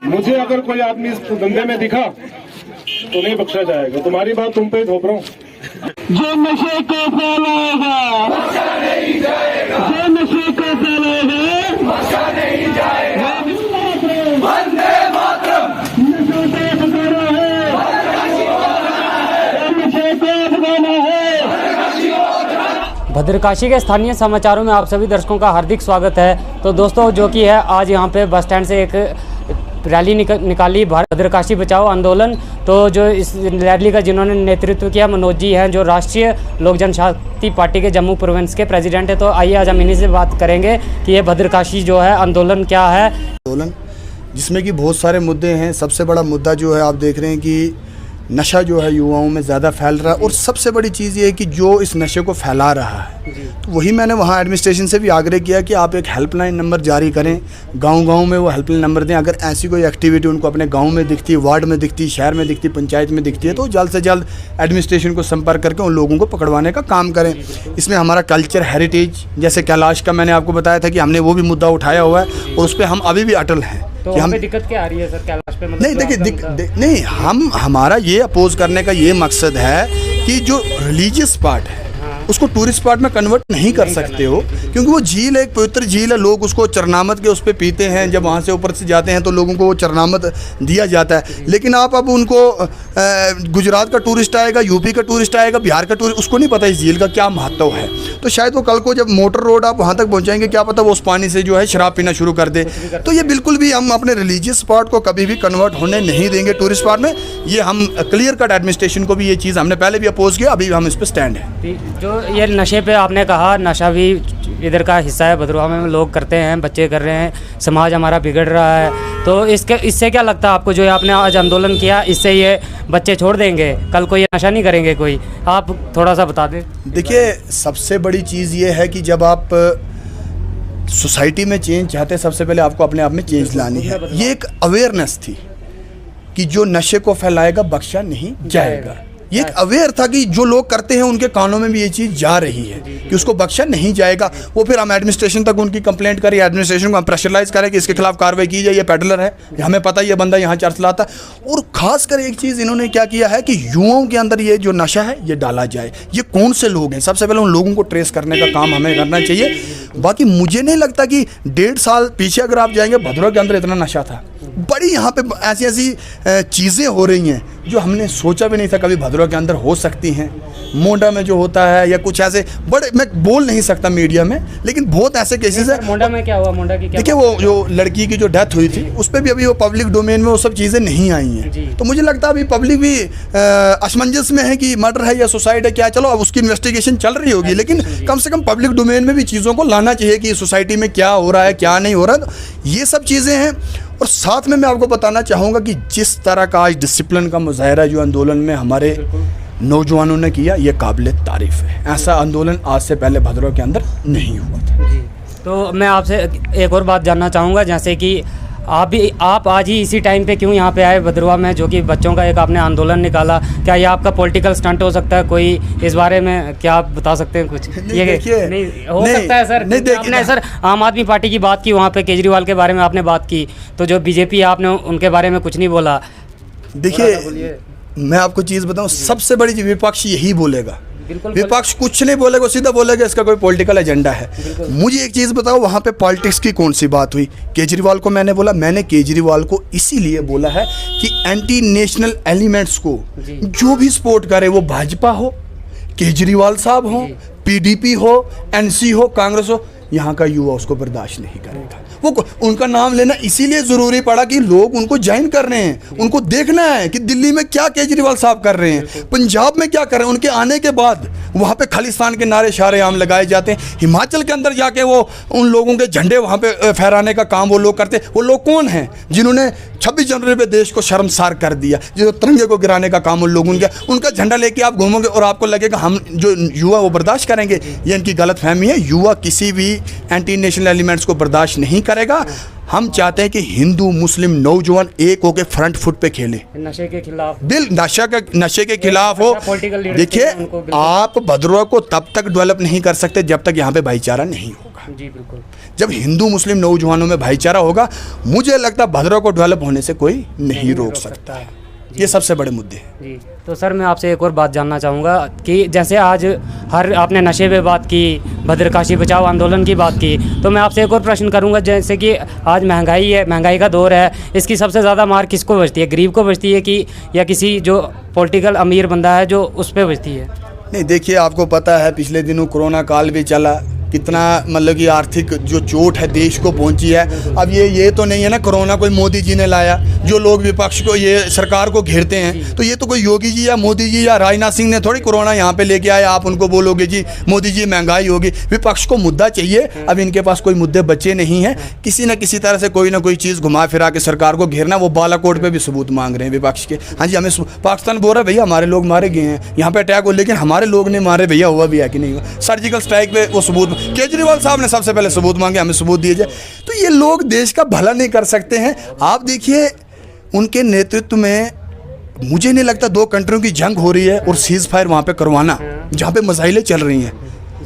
मुझे अगर कोई आदमी इस धंधे में दिखा तो नहीं बख्शा जाएगा। तुम्हारी बात तुम पे थोप रहा हूँ। जो नशे को फैलाएगा बख्शा नहीं जाएगा, जो नशे को फैलाएगा बख्शा नहीं जाएगा। वंदे मातरम। नशे को भगाना है, नशे को भगाना है। भद्रकाशी के स्थानीय समाचारों में आप सभी दर्शकों का हार्दिक स्वागत है। तो दोस्तों, जो कि है आज यहाँ पे बस स्टैंड से एक रैली निकाली भद्रकाशी बचाओ आंदोलन। तो जो इस रैली का जिन्होंने नेतृत्व किया मनोज जी हैं, जो राष्ट्रीय लोक जनशक्ति पार्टी के जम्मू प्रोविंस के प्रेसिडेंट है। तो आइए आज हम इन्हीं से बात करेंगे कि ये भद्रकाशी जो है आंदोलन क्या है। आंदोलन जिसमें कि बहुत सारे मुद्दे हैं। सबसे बड़ा मुद्दा जो है आप देख रहे हैं कि नशा जो है युवाओं में ज़्यादा फैल रहा है, और सबसे बड़ी चीज़ ये है कि जो इस नशे को फैला रहा है, तो वही मैंने वहाँ एडमिनिस्ट्रेशन से भी आग्रह किया कि आप एक हेल्पलाइन नंबर जारी करें, गांव-गांव में वो हेल्पलाइन नंबर दें। अगर ऐसी कोई एक्टिविटी उनको अपने गांव में दिखती है, वार्ड में दिखती है, शहर में दिखती है, पंचायत में दिखती है, तो जल्द से जल्द एडमिनिस्ट्रेशन को संपर्क करके उन लोगों को पकड़वाने का काम करें। इसमें हमारा कल्चर हेरिटेज, जैसे कैलाश का मैंने आपको बताया था कि हमने वो भी मुद्दा उठाया हुआ है, और उस पर हम अभी भी अटल हैं। तो कि हम दिक्कत क्या आ रही है सर कैलाश पे? मतलब नहीं देखिए, नहीं, हमारा ये अपोज करने का ये मकसद है कि जो रिलीजियस पार्ट है उसको टूरिस्ट स्पॉट में कन्वर्ट नहीं कर सकते हो, क्योंकि वो झील एक पवित्र झील है। लोग उसको चरनामत के उस पर पीते हैं, जब वहाँ से ऊपर से जाते हैं तो लोगों को वो चरनामत दिया जाता है। लेकिन आप अब उनको गुजरात का टूरिस्ट आएगा, यूपी का टूरिस्ट आएगा, बिहार का टूरिस्ट, उसको नहीं पता इस झील का क्या महत्व है। तो शायद वो कल को जब मोटर रोड आप वहाँ तक पहुँचाएंगे, क्या पता वो उस पानी से जो है शराब पीना शुरू कर दे। तो ये बिल्कुल भी हम अपने रिलीजियस स्पॉट को कभी भी कन्वर्ट होने नहीं देंगे टूरिस्ट स्पॉट में। ये हम क्लियर कट एडमिनिस्ट्रेशन को भी ये चीज़ हमने पहले भी अपोज किया, अभी हम इस पर स्टैंड है। जो ये नशे पे आपने कहा, नशा भी इधर का हिस्सा है, भद्रवा में लोग करते हैं, बच्चे कर रहे हैं, समाज हमारा बिगड़ रहा है। तो इससे क्या लगता है आपको, जो आपने आज आंदोलन किया, इससे ये बच्चे छोड़ देंगे, कल को ये नशा नहीं करेंगे कोई? आप थोड़ा सा बता दें। देखिए, सबसे बड़ी चीज़ ये है कि जब आप सोसाइटी में चेंज चाहते हैं, सबसे पहले आपको अपने आप में चेंज लानी है। ये एक अवेयरनेस थी कि जो नशे को फैलाएगा बख्शा नहीं जाएगा। ये एक अवेयर था कि जो लोग करते हैं उनके कानों में भी ये चीज़ जा रही है कि उसको बख्शा नहीं जाएगा। वो फिर हम एडमिनिस्ट्रेशन तक उनकी कंप्लेंट करें, एडमिनिस्ट्रेशन को हम प्रेशराइज करें कि इसके खिलाफ कार्रवाई की जाए, ये पेडलर है, हमें पता है ये बंदा यहाँ चर्च लाता है। और खासकर एक चीज़ इन्होंने क्या किया है कि युवाओं के अंदर ये जो नशा है ये डाला जाए। ये कौन से लोग हैं, सबसे पहले उन लोगों को ट्रेस करने का काम हमें करना चाहिए। बाकी मुझे नहीं लगता कि 1.5 साल पीछे अगर आप जाएंगे, भद्रवा के अंदर इतना नशा था। बड़ी यहाँ पे ऐसी ऐसी चीज़ें हो रही हैं जो हमने सोचा भी नहीं था कभी भद्रवा के अंदर हो सकती हैं। मोंडा में जो होता है या कुछ ऐसे बड़े, मैं बोल नहीं सकता मीडिया में, लेकिन बहुत ऐसे केसेस है। मोंडा में क्या हुआ? मोंडा की क्या? देखिए, वो जो लड़की की जो डेथ हुई थी उस पर भी अभी वो पब्लिक डोमेन में वो सब चीज़ें नहीं आई हैं। तो मुझे लगता है अभी पब्लिक भी असमंजस में है कि मर्डर है या सुसाइड है क्या। चलो, अब उसकी इन्वेस्टिगेशन चल रही होगी, लेकिन कम से कम पब्लिक डोमेन में भी चीज़ों को लाना चाहिए कि सोसाइटी में क्या हो रहा है, क्या नहीं हो रहा है। तो ये सब चीज़ें हैं। और साथ में मैं आपको बताना चाहूँगा कि जिस तरह का आज डिसिप्लिन का मुजाहरा जो आंदोलन में हमारे नौजवानों ने किया, ये काबिल तारीफ़ है। ऐसा आंदोलन आज से पहले भद्रवा के अंदर नहीं हुआ था। तो मैं आपसे एक और बात जानना चाहूँगा, जैसे कि आप आज ही इसी टाइम पे क्यों यहाँ पे आए भद्रवा में, जो कि बच्चों का एक आपने आंदोलन निकाला? क्या ये आपका पॉलिटिकल स्टंट हो सकता है कोई? इस बारे में क्या आप बता सकते हैं कुछ? नहीं, ये नहीं हो सकता है सर? नहीं, आपने सर आम आदमी पार्टी की बात की, वहाँ पे केजरीवाल के बारे में आपने बात की, तो जो बीजेपी आपने उनके बारे में कुछ नहीं बोला। देखिए, मैं आपको चीज़ बताऊँ, सबसे बड़ी विपक्ष यही बोलेगा। विपक्ष कुछ नहीं बोलेगा, सीधा बोलेगा इसका कोई पॉलिटिकल एजेंडा है। मुझे एक चीज़ बताओ, वहाँ पे पॉलिटिक्स की कौन सी बात हुई? केजरीवाल को मैंने बोला, मैंने केजरीवाल को इसीलिए बोला है कि एंटी नेशनल एलिमेंट्स को जो भी सपोर्ट करे, वो भाजपा हो, केजरीवाल साहब हो, पीडीपी हो, एनसी हो, कांग्रेस हो, यहाँ का युवा उसको बर्दाश्त नहीं करेगा। वो उनका नाम लेना इसीलिए ज़रूरी पड़ा कि लोग उनको ज्वाइन कर रहे हैं। उनको देखना है कि दिल्ली में क्या केजरीवाल साहब कर रहे हैं, पंजाब में क्या कर रहे हैं। उनके आने के बाद वहाँ पे खालिस्तान के नारे शारे आम लगाए जाते हैं। हिमाचल के अंदर जाके वो उन लोगों के झंडे वहाँ पे फहराने का काम वो लोग करते हैं। वो लोग कौन हैं जिन्होंने 26 जनवरी पे देश को शर्मसार कर दिया, जो तिरंगे को गिराने का काम उन लोगों का। उनका झंडा लेके आप घूमोगे और आपको लगेगा हम जो युवा वो बर्दाश्त करेंगे। ये इनकी गलत फहमी है। युवा किसी भी एंटी नेशनल एलिमेंट्स को बर्दाश्त नहीं करेगा। हम चाहते हैं कि हिंदू मुस्लिम नौजवान एक होकर फ्रंट फुट पे खेले, नशे के खिलाफ, नशे के खिलाफ हो। देखिए, आप भद्रवा को तब तक डेवलप नहीं कर सकते जब तक यहाँ पे भाईचारा नहीं होगा। जी बिल्कुल। जब हिंदू मुस्लिम नौजवानों में भाईचारा होगा, मुझे लगता है भद्रा को डेवलप होने से कोई नहीं रोक सकता है। ये सबसे बड़े मुद्दे हैं। जी तो सर मैं आपसे एक और बात जानना चाहूँगा कि जैसे आज आपने नशे पे बात की, भद्रकाशी बचाओ आंदोलन की बात की, तो मैं आपसे एक और प्रश्न करूँगा। जैसे कि आज महंगाई है, महंगाई का दौर है, इसकी सबसे ज़्यादा मार किसको बचती है? गरीब को बचती है कि या किसी जो पॉलिटिकल अमीर बंदा है जो उस पर बचती है? नहीं, देखिए आपको पता है पिछले दिनों कोरोना काल भी चला, कितना मतलब कि आर्थिक जो चोट है देश को पहुंची है। अब ये तो नहीं है ना कोरोना कोई मोदी जी ने लाया। जो लोग विपक्ष को ये सरकार को घेरते हैं, तो ये तो कोई योगी जी या मोदी जी या राजनाथ सिंह ने थोड़ी कोरोना यहाँ पे लेके आया। आप उनको बोलोगे जी मोदी जी महंगाई होगी। विपक्ष को मुद्दा चाहिए। अब इनके पास कोई मुद्दे बचे नहीं हैं। किसी न किसी तरह से कोई ना कोई चीज़ घुमा फिरा के सरकार को घेरना। वो बालाकोट पे भी सबूत मांग रहे हैं विपक्ष के। हाँ जी, हमें पाकिस्तान बोल रहा है भैया हमारे लोग मारे गए हैं, यहाँ पे अटैक हो, लेकिन हमारे लोग ने मारे भैया, हुआ भी है कि नहीं हुआ? सर्जिकल स्ट्राइक पे वो सबूत केजरीवाल साहब ने सबसे पहले सबूत मांगे, हमें सबूत दिए जाए। तो ये लोग देश का भला नहीं कर सकते हैं। आप देखिए उनके नेतृत्व में मुझे नहीं लगता 2 कंट्रियों की जंग हो रही है और सीज फायर वहाँ पे करवाना, जहाँ पे मिसाइलें चल रही हैं,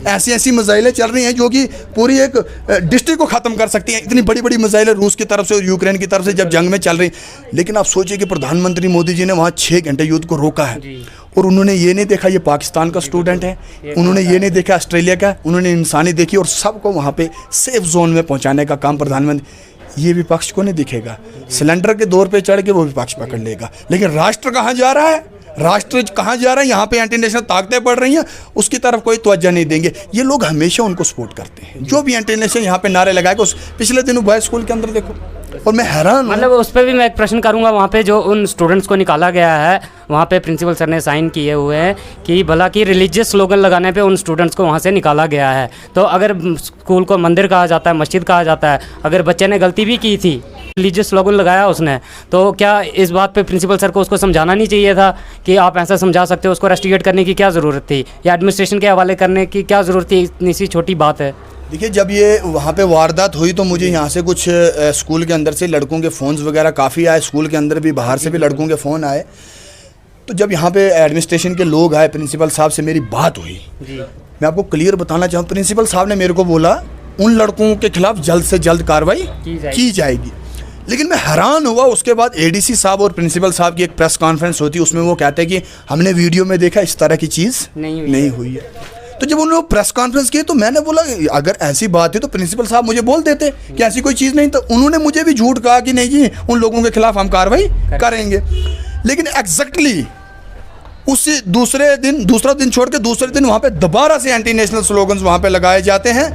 ऐसी मिसाइलें चल रही हैं जो कि पूरी एक डिस्ट्रिक्ट को ख़त्म कर सकती हैं। इतनी बड़ी बड़ी मिसाइलें रूस की तरफ से और यूक्रेन की तरफ से जब जंग में चल रही। लेकिन आप सोचिए कि प्रधानमंत्री मोदी जी ने वहाँ 6 घंटे युद्ध को रोका है, और उन्होंने ये नहीं देखा ये पाकिस्तान का स्टूडेंट है, उन्होंने ये नहीं देखा ऑस्ट्रेलिया का, उन्होंने इंसानी देखी और सबको वहाँ पे सेफ जोन में पहुँचाने का काम प्रधानमंत्री। ये विपक्ष को नहीं दिखेगा। सिलेंडर के दौर पे चढ़ के वो विपक्ष पकड़ लेगा, लेकिन राष्ट्र कहाँ जा रहा है, राष्ट्र कहाँ जा रहा है? यहाँ पे एंटी नेशनल ताकतें बढ़ रही हैं, उसकी तरफ कोई तवज्जो नहीं देंगे। ये लोग हमेशा उनको सपोर्ट करते हैं, जो भी एंटी नेशनल यहाँ पे नारे लगाएगा। उस पिछले दिनों बॉयज स्कूल के अंदर देखो, और मैं हैरान, मतलब उस पर भी मैं एक प्रश्न करूंगा। वहाँ पे जो उन स्टूडेंट्स को निकाला गया है, वहाँ पे प्रिंसिपल सर ने साइन किए हुए हैं कि भला कि रिलीजियस स्लोगन लगाने पे उन स्टूडेंट्स को वहाँ से निकाला गया है। तो अगर स्कूल को मंदिर कहा जाता है, मस्जिद कहा जाता है, अगर बच्चे ने गलती भी की थी, रिलीजियस स्लोगन लगाया उसने, तो क्या इस बात पे प्रिंसिपल सर को उसको समझाना नहीं चाहिए था कि आप ऐसा समझा सकते हो? उसको रेस्टिगेट करने की क्या ज़रूरत थी, या एडमिनिस्ट्रेशन के हवाले करने की क्या ज़रूरत थी? इतनी सी छोटी बात है। देखिए जब ये वहाँ पे वारदात हुई तो मुझे यहाँ से कुछ स्कूल के अंदर से लड़कों के फ़ोन्स वगैरह काफ़ी आए, स्कूल के अंदर भी बाहर से भी लड़कों के फ़ोन आए। तो जब यहाँ पे एडमिनिस्ट्रेशन के लोग आए, प्रिंसिपल साहब से मेरी बात हुई। मैं आपको क्लियर बताना चाहूँ, प्रिंसिपल साहब ने मेरे को बोला उन लड़कों के खिलाफ जल्द से जल्द कार्रवाई की जाएगी। लेकिन मैं हैरान हुआ, उसके बाद एडीसी साहब और प्रिंसिपल साहब की एक प्रेस कॉन्फ्रेंस होती है, उसमें वो कहते हैं कि हमने वीडियो में देखा इस तरह की चीज़ नहीं हुई है। तो जब उन्होंने प्रेस कॉन्फ्रेंस की तो मैंने बोला अगर ऐसी बात है तो प्रिंसिपल साहब मुझे बोल देते कि ऐसी कोई चीज़ नहीं। तो उन्होंने मुझे भी झूठ कहा कि नहीं जी उन लोगों के खिलाफ हम कार्रवाई करेंगे। लेकिन एग्जैक्टली उसी दूसरा दिन छोड़ के दूसरे दिन वहाँ पे दोबारा से एंटी नेशनल स्लोगन्स वहाँ पे लगाए जाते हैं।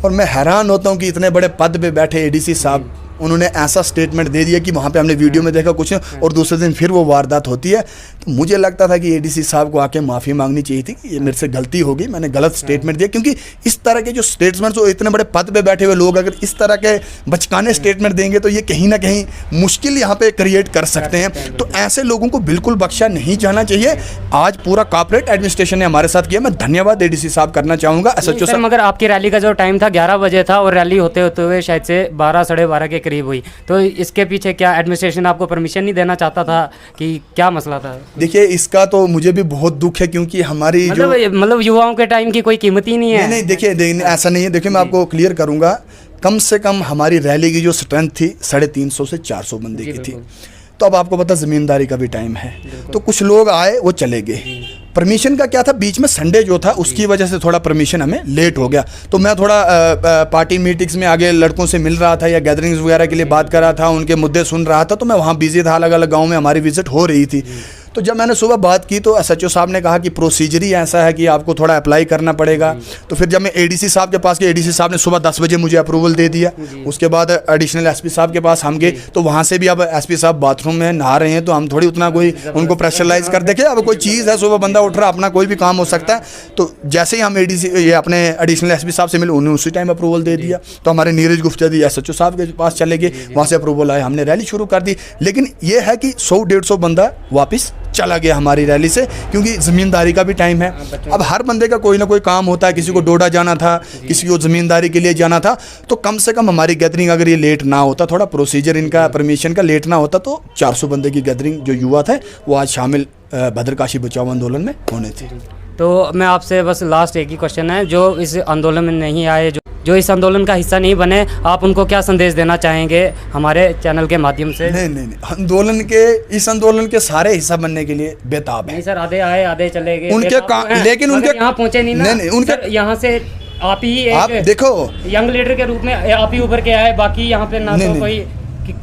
और मैं हैरान होता हूँ कि इतने बड़े पद पे बैठे एडीसी साहब उन्होंने ऐसा स्टेटमेंट दे दिया कि वहाँ पे हमने वीडियो में देखा कुछ और दूसरे दिन फिर वो वारदात होती है। तो मुझे लगता था कि एडीसी साहब को आके माफ़ी मांगनी चाहिए थी कि ये मेरे से गलती होगी, मैंने गलत स्टेटमेंट दिया। क्योंकि इस तरह के जो स्टेटमेंट्स हो, इतने बड़े पद पे बैठे हुए लोग अगर इस तरह के बचकाने स्टेटमेंट देंगे तो ये कहीं ना कहीं मुश्किल यहाँ पे क्रिएट कर सकते हैं। तो ऐसे लोगों को बिल्कुल बख्शा नहीं जाना चाहिए। आज पूरा कॉर्पोरेट एडमिनिस्ट्रेशन ने हमारे साथ किया, मैं धन्यवाद एडीसी साहब करना चाहूँगा। एसएचओ सर, मगर आपकी रैली का जो टाइम था 11 बजे था और रैली होते होते हुए शायद से 12 साढ़े 12 के करीब हुई, तो इसके पीछे क्या एडमिनिस्ट्रेशन आपको परमिशन नहीं देना चाहता था कि क्या मसला था? देखिए इसका तो मुझे भी बहुत दुख है, क्योंकि हमारी मतलब युवाओं के टाइम की कोई कीमत ही नहीं है। नहीं देखिए ऐसा नहीं है। देखिए मैं आपको क्लियर करूंगा, कम से कम हमारी रैली की जो स्ट्रेंथ थी 350 से 400 बंदे की थी। तो अब आपको पता ज़मींदारी का भी टाइम है, तो कुछ लोग आए वो चले गए। परमिशन का क्या था, बीच में संडे जो था उसकी वजह से थोड़ा परमिशन हमें लेट हो गया। तो मैं थोड़ा पार्टी मीटिंग्स में आगे लड़कों से मिल रहा था या गैदरिंग्स वगैरह के लिए बात कर रहा था, उनके मुद्दे सुन रहा था, तो मैं वहाँ बिजी था। अलग अलग गाँव में हमारी विजिट हो रही थी। तो जब मैंने सुबह बात की तो एसएचओ साहब ने कहा कि प्रोसीजर ही ऐसा है कि आपको थोड़ा अप्लाई करना पड़ेगा। तो फिर जब मैं एडीसी साहब के पास गया, एडीसी साहब ने सुबह 10 बजे मुझे अप्रूवल दे दिया। उसके बाद एडिशनल एसपी साहब के पास हम गए, तो वहाँ से भी अब एसपी साहब बाथरूम में नहा रहे हैं, तो हम थोड़ी उतना कोई उनको प्रेशराइज कर देखे। अब कोई चीज़ है, सुबह बंदा उठ रहा, अपना कोई भी काम हो सकता है। तो जैसे ही हम एडीसी ये अपने एडिशनल एसपी साहब से मिले, उन्होंने उसी टाइम अप्रूवल दे दिया। तो हमारे नीरज गुप्ता जी एसएचओ साहब के पास चले गए, वहाँ से अप्रूवल आया, हमने रैली शुरू कर दी। लेकिन ये है कि 100-150 बंदा वापस चला गया हमारी रैली से, क्योंकि ज़मींदारी का भी टाइम है। अब हर बंदे का कोई ना कोई काम होता है, किसी को डोडा जाना था, किसी को ज़मींदारी के लिए जाना था। तो कम से कम हमारी गैदरिंग अगर ये लेट ना होता, थोड़ा प्रोसीजर इनका परमिशन का लेट ना होता, तो 400 बंदे की गैदरिंग जो युवा थे वो आज शामिल भद्रकाशी बचाओ आंदोलन में होने थे। तो मैं आपसे बस लास्ट एक ही क्वेश्चन है, जो इस आंदोलन में नहीं आए, जो इस आंदोलन का हिस्सा नहीं बने, आप उनको क्या संदेश देना चाहेंगे हमारे चैनल के माध्यम से? नहीं, इस आंदोलन के सारे हिस्सा बनने के लिए बेताब है। नहीं सर, आधे आए आधे चले गए उनके लेकिन उनके यहाँ पहुंचे नहीं ना। नहीं उनके यहाँ से आप ही आप देखो यंग लीडर के रूप में आप ही उभर के आए, बाकी यहाँ पे ना तो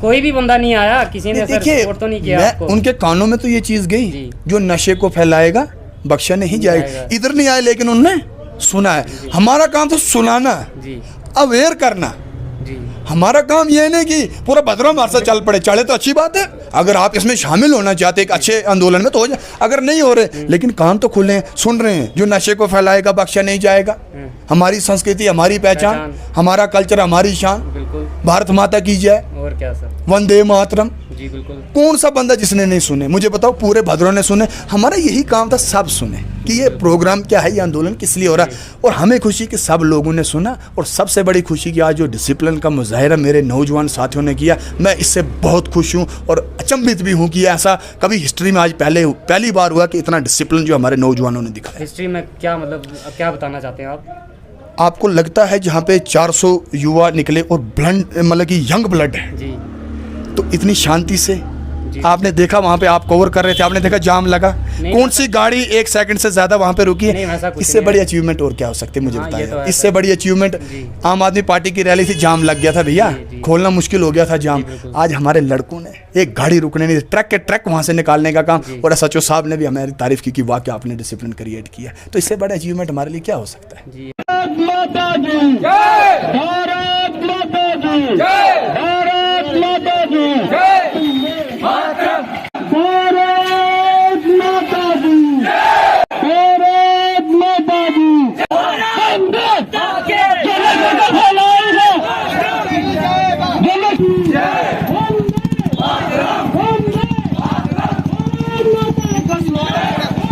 कोई भी बंदा नहीं आया, किसी ने सर सपोर्ट तो नहीं किया आपको। उनके कानों में तो ये चीज गई, जो नशे को फैलाएगा बख्शा नहीं जाएगा। इधर नहीं आए लेकिन उनने सुना है। हमारा काम तो सुनाना, अवेयर करना। हमारा काम ये नहीं कि पूरा भद्रा हमारे साथ चल पड़े, चले तो अच्छी बात है। अगर आप इसमें शामिल होना चाहते एक अच्छे आंदोलन में तो हो जाए, अगर नहीं हो रहे लेकिन कान तो खुले हैं, सुन रहे हैं। जो नशे को फैलाएगा बख्शा नहीं जाएगा। हमारी संस्कृति, हमारी पहचान, हमारा कल्चर, हमारी शान। भारत माता की जय, और क्या सर, वंदे मातरम। जी बिल्कुल। कौन सा बंदा जिसने नहीं सुने? मुझे बताओ, पूरे भद्रों ने सुने। हमारा यही काम था, सब सुने कि ये प्रोग्राम क्या है, ये आंदोलन किस लिए हो रहा है। और हमें खुशी कि सब लोगों ने सुना। और सबसे बड़ी खुशी कि आज जो डिसिप्लिन का मुजाहिरा मेरे नौजवान साथियों ने किया, मैं इससे बहुत खुश हूँ और अचंभित भी हूँ कि ऐसा कभी हिस्ट्री में आज पहली बार हुआ कि इतना डिसिप्लिन जो हमारे नौजवानों ने दिखाया। हिस्ट्री में क्या मतलब क्या बताना चाहते हैं आप? आपको लगता है जहाँ पे 400 युवा निकले और ब्लड मतलब कि यंग ब्लड है जी, तो इतनी शांति से आपने देखा, वहाँ पे आप कवर कर रहे थे, आपने देखा जाम लगा, कौन सी गाड़ी 1 सेकंड से ज्यादा वहाँ पे रुकी है? इससे बड़ी अचीवमेंट और क्या हो सकती है? मुझे बताइए। तो इससे बड़ी अचीवमेंट आम आदमी पार्टी की रैली थी, जाम लग गया था भैया, खोलना मुश्किल हो गया था जाम। आज हमारे लड़कों ने एक गाड़ी रुकने नहीं, ट्रक के ट्रक वहाँ से निकालने का काम। और SHO साहब ने भी हमारी तारीफ की कि वाह क्या आपने डिसिप्लिन क्रिएट किया। तो इससे बड़ा अचीवमेंट हमारे लिए क्या हो सकता है?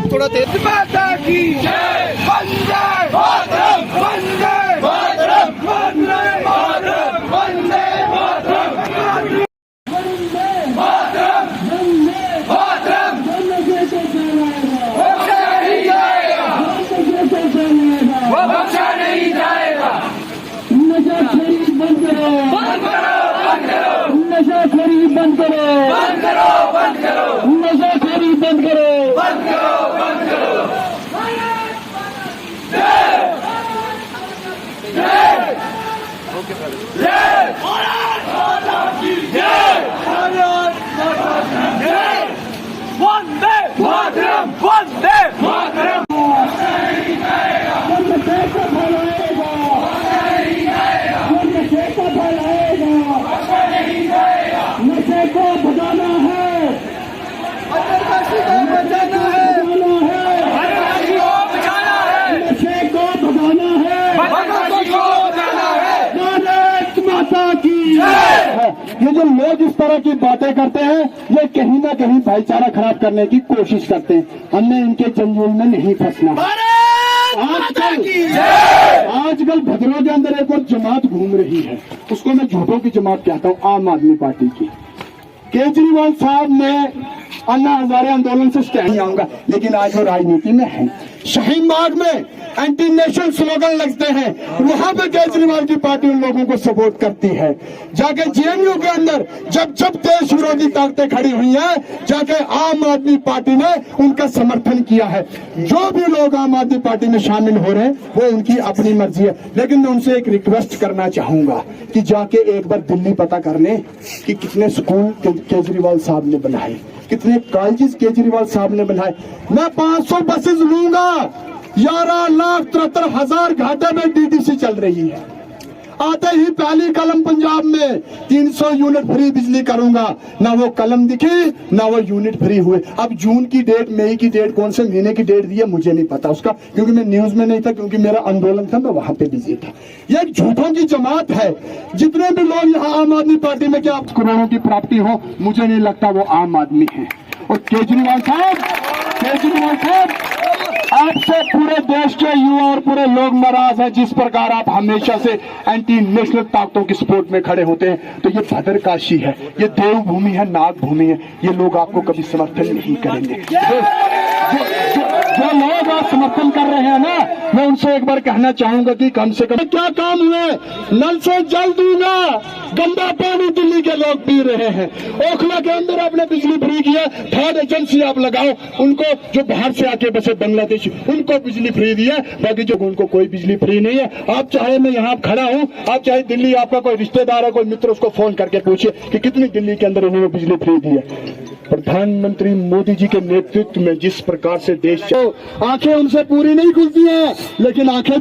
थोड़ा तेज माता की जय, वंदे मातरम, वंदे मातरम, वंदे मातरम, वंदे मातरम, वंदे मातरम, मातरम, बख्शा नहीं जाएगा, बख्शा नहीं जाएगा। नशा खरीद बंद करो, बंद करो, बंद करो। नशा खरीद बंद करो, बंद करो, बंद करो। नशा खरीद बंद करो, बंद करो, बंद करो। वंदे मातरम, वंदे मातरम। नशे को भगाना है, नशे को बचाना है, नशे को भगाना है, भारत माता की जय। ये जो लोग इस तरह की बातें करते हैं, ये कहीं ना कहीं भाईचारा खराब करने की कोशिश करते हैं। हमने इनके चंगुल में नहीं फंसना। आजकल भद्रों के अंदर एक और जमात घूम रही है, उसको मैं झूठों की जमात कहता हूँ, आम आदमी पार्टी की। केजरीवाल साहब ने अन्ना हजारे आंदोलन से स्टैंड आऊंगा, लेकिन आज वो राजनीति में है। शाहीन बाग में एंटी नेशनल स्लोगन लगते हैं, वहां पे केजरीवाल की पार्टी उन लोगों को सपोर्ट करती है। जाके JNU के अंदर जब जब देश विरोधी ताकतें खड़ी हुई हैं, जाके आम आदमी पार्टी ने उनका समर्थन किया है। जो भी लोग आम आदमी पार्टी में शामिल हो रहे हैं वो उनकी अपनी मर्जी है, लेकिन मैं उनसे एक रिक्वेस्ट करना चाहूंगा कि जाके एक बार दिल्ली पता कर लें कि कितने स्कूल केजरीवाल साहब ने बनाए, कितने कॉलेजेस केजरीवाल साहब ने बनाए। मैं 500 बसेस लूंगा, 11,73,000 घाटे में DDC चल रही है। आते ही पहली कलम पंजाब में 300 यूनिट फ्री बिजली करूंगा। ना वो कलम दिखी, ना वो यूनिट फ्री हुए। अब जून की डेट, मई की डेट, कौन से महीने की डेट दी है मुझे नहीं पता उसका, क्योंकि मैं न्यूज में नहीं था, क्योंकि मेरा आंदोलन था, मैं वहां पे बिजी था। ये झूठों की जमात है। जितने भी लोग यहाँ आम आदमी पार्टी में क्या करोड़ों की प्राप्ति हो, मुझे नहीं लगता वो आम आदमी है। और केजरीवाल साहब आपसे पूरे देश के युवा और पूरे लोग नाराज हैं। जिस प्रकार आप हमेशा से एंटी नेशनल ताकतों की सपोर्ट में खड़े होते हैं, तो ये भद्रकाशी है, ये देवभूमि है, नाग भूमि है, ये लोग आपको कभी समर्थन नहीं करेंगे। जो लोग आज समर्थन कर रहे हैं ना, मैं उनसे एक बार कहना चाहूंगा कि कम से कम क्या काम हुए, नल से जल दूंगा, गंदा पानी दिल्ली के लोग पी रहे हैं। ओखला के अंदर आपने बिजली फ्री किया, थर्ड एजेंसी आप लगाओ, उनको जो बाहर से आके बसे बांग्लादेश, उनको बिजली फ्री दिया, बाकी जो उनको कोई बिजली फ्री नहीं है। आप चाहे मैं यहाँ खड़ा हूँ, आप चाहे दिल्ली आपका कोई रिश्तेदार है, कोई मित्र, उसको फोन करके पूछिए कि कितनी दिल्ली के अंदर उन्होंने बिजली फ्री दी है। प्रधानमंत्री मोदी जी के नेतृत्व में जिस प्रकार से देश आंखें उनसे पूरी नहीं खुलती हैं, लेकिन आंखें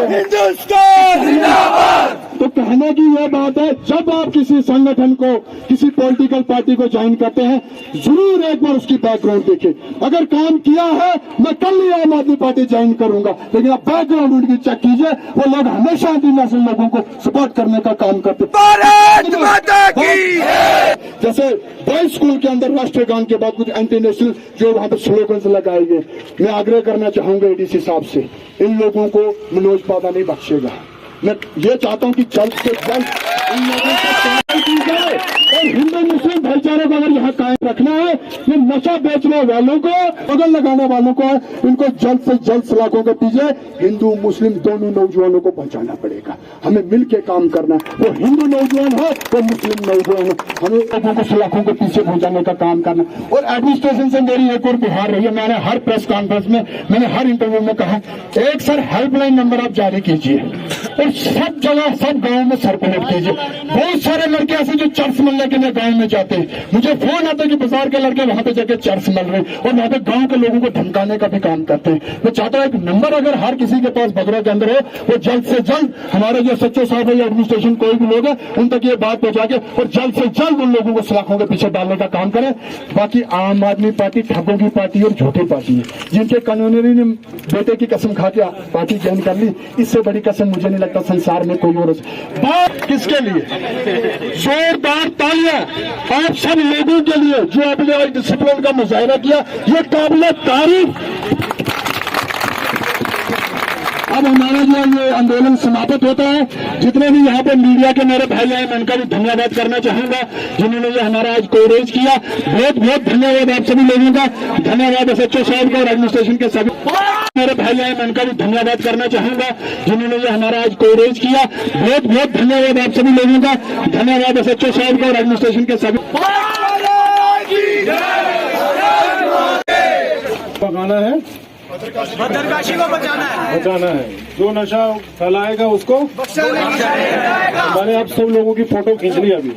हिंदुस्तान जिंदाबाद। तो कहने की यह बात है, जब आप किसी संगठन को, किसी पॉलिटिकल पार्टी को ज्वाइन करते हैं, जरूर एक बार उसकी बैकग्राउंड देखें। अगर काम किया है, मैं कल ही आम आदमी पार्टी ज्वाइन करूंगा, लेकिन आप बैकग्राउंड उनकी चेक कीजिए। वो लोग हमेशा इंटरनेशनल लोगों को सपोर्ट करने का काम करते। जैसे बॉयज स्कूल के अंदर राष्ट्रीय गान के बाद कुछ एंटी नेशनल जो वहां पर स्लोगन्स लगाए गए, मैं आग्रह करना चाहूंगा एडीसी साहब से, इन लोगों को मनोज पादा नहीं बख्शेगा। मैं ये चाहता हूं कि जल्द से जल्द इन लोगों को कार्रवाई की जाए और हिंदू मुस्लिम भाईचारे को अगर यहाँ कायम रखना है, ये नशा बेचने वालों को, बगल लगाने वालों को, इनको जल्द से जल्द सलाखों के पीछे हिंदू मुस्लिम दोनों नौजवानों को पहुंचाना पड़ेगा। हमें मिल के काम करना है, वो हिंदू नौजवान हो, वो मुस्लिम नौजवान हो, हमें लोगों को सलाखों के पीछे पहुंचाने का काम करना। और एडमिनिस्ट्रेशन से मेरी एक और गुहार रही है, मैंने हर प्रेस कॉन्फ्रेंस में, मैंने हर इंटरव्यू में कहा, एक सर हेल्पलाइन नंबर आप जारी कीजिए और सब जगह, सब गाँव में सर्कुलेट कीजिए। बहुत सारे लड़के ऐसे जो चर्च मिलने के लिए गाँव में जाते हैं, मुझे फोन आता है कि बाजार के लड़के वहां पे जाके चर्च मिल रहे हैं और वहां पे गांव के लोगों को धमकाने का भी काम करते हैं। मैं चाहता हूं एक नंबर अगर हर किसी के पास बगरा के अंदर हो, वो जल्द से जल्द हमारे जो सच्चे साहब है या एडमिनिस्ट्रेशन कोई भी लोग है, उन तक ये बात पहुंचा के और जल्द से जल्द उन लोगों को सलाखों के पीछे डालने का काम करें। बाकी आम आदमी पार्टी ठगों की पार्टी और झूठी पार्टी है, जिनके कानूनी ने बेटे की कसम खा के पार्टी ज्वाइन कर ली, इससे बड़ी कसम मुझे नहीं लगता संसार में कोई और। बात किसके लिए? जोरदार तालियां आप सब लोगों के लिए जो आपने आज डिसिप्लिन का मुजाहरा किया, ये काबिल तारीफ। अब हमारा जो ये आंदोलन समाप्त होता है, जितने भी यहाँ पे मीडिया के मेरे भाई आए, मैं उनका भी धन्यवाद करना चाहूंगा जिन्होंने ये हमारा आज कवरेज किया। बहुत बहुत धन्यवाद आप सभी लोगों का, धन्यवाद एसएचओ साहब का और एडमिनिस्ट्रेशन के सभी मेरे भाई आए, मैं उनका भी धन्यवाद करना चाहूंगा जिन्होंने ये हमारा आज कवरेज किया। बहुत बहुत धन्यवाद आप सभी लोगों का, धन्यवाद एसएचओ साहब का और एडमिनिस्ट्रेशन के सभी। पकाना है, भद्रकाशी को बचाना है। जो नशा फैलाएगा उसको मैंने आप सब लोगों की फोटो खींच ली अभी,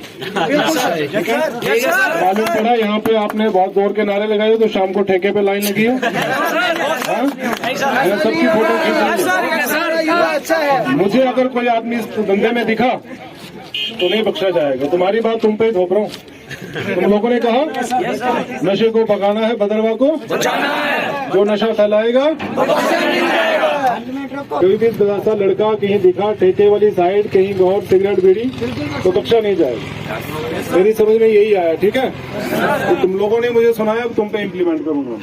मालूम पड़ा यहाँ पे आपने बहुत जोर के नारे लगाए तो शाम को ठेके पे लाइन लगी है। मैंने सबकी फोटो खींच ली। मुझे अगर कोई आदमी इस धंधे में दिखा तो नहीं बख्शा जाएगा। तुम्हारी बात तुम पे ही थोप रहा हूँ। तुम लोगों ने कहा नशे को पकाना है, भद्रवा को बचाना है, जो नशा फैलाएगा कोई भी ऐसा लड़का कहीं दिखा ठेके वाली साइड, कहीं गौर सिगरेट बीड़ी, तो बख्शा नहीं जाएगा। मेरी समझ में यही आया, ठीक है? तो तुम लोगों ने मुझे सुनाया, अब तुम पे इम्प्लीमेंट करूंगा।